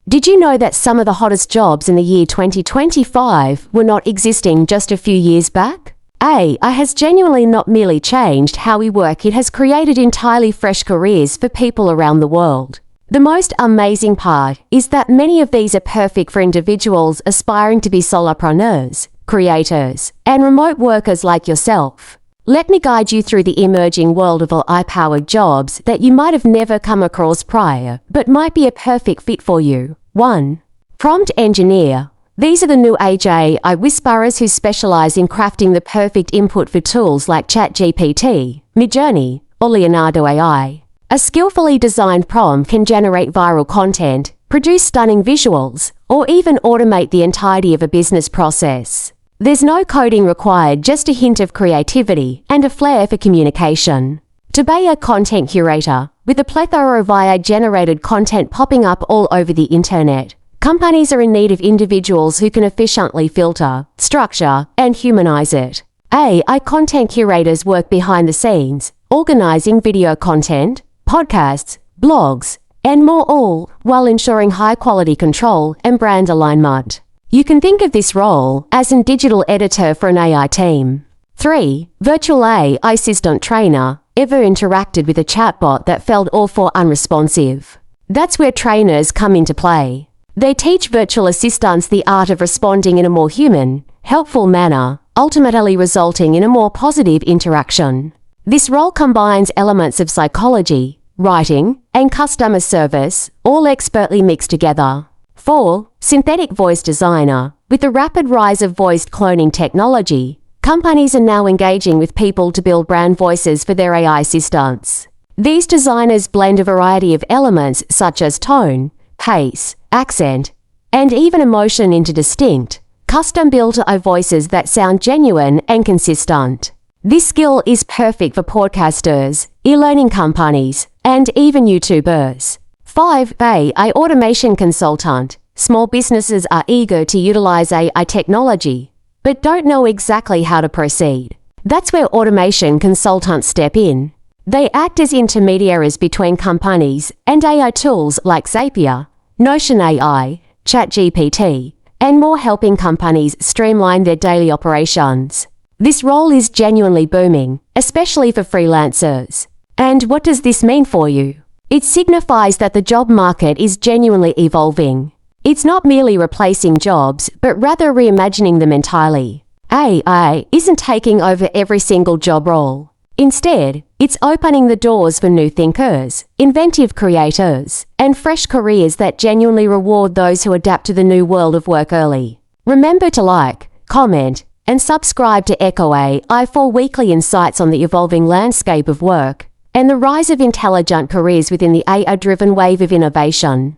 Did you know that some of the hottest jobs in the year 2025 were not existing just a few years back? AI has genuinely not merely changed how we work, it has created entirely fresh careers for people around the world. The most amazing part is that many of these are perfect for individuals aspiring to be solopreneurs, creators, and remote workers like yourself. Let me guide you through the emerging world of AI-powered jobs that you might have never come across prior, but might be a perfect fit for you. 1. Prompt engineer. These are the new age AI whisperers who specialize in crafting the perfect input for tools like ChatGPT, Midjourney, or Leonardo AI. A skillfully designed prompt can generate viral content, produce stunning visuals, or even automate the entirety of a business process. There's no coding required, just a hint of creativity and a flair for communication. To be a content curator, with a plethora of AI-generated content popping up all over the internet, companies are in need of individuals who can efficiently filter, structure, and humanize it. AI content curators work behind the scenes, organizing video content, podcasts, blogs, and more, all while ensuring high-quality control and brand alignment. You can think of this role as a digital editor for an AI team. 3. Virtual AI assistant trainer. Ever interacted with a chatbot that felt awful unresponsive? That's where trainers come into play. They teach virtual assistants the art of responding in a more human, helpful manner, ultimately resulting in a more positive interaction. This role combines elements of psychology, writing, and customer service, all expertly mixed together. 4. Synthetic voice designer. With the rapid rise of voice cloning technology, companies are now engaging with people to build brand voices for their AI assistants. These designers blend a variety of elements such as tone, pace, accent, and even emotion into distinct, custom-built AI voices that sound genuine and consistent. This skill is perfect for podcasters, e-learning companies, and even YouTubers. 5. AI automation consultant. Small businesses are eager to utilize AI technology, but don't know exactly how to proceed. That's where automation consultants step in. They act as intermediaries between companies and AI tools like Zapier, Notion AI, ChatGPT, and more, helping companies streamline their daily operations. This role is genuinely booming, especially for freelancers. And what does this mean for you? It signifies that the job market is genuinely evolving. It's not merely replacing jobs, but rather reimagining them entirely. AI isn't taking over every single job role. Instead, it's opening the doors for new thinkers, inventive creators, and fresh careers that genuinely reward those who adapt to the new world of work early. Remember to like, comment, and subscribe to Echo AI for weekly insights on the evolving landscape of work and the rise of intelligent careers within the AI-driven wave of innovation.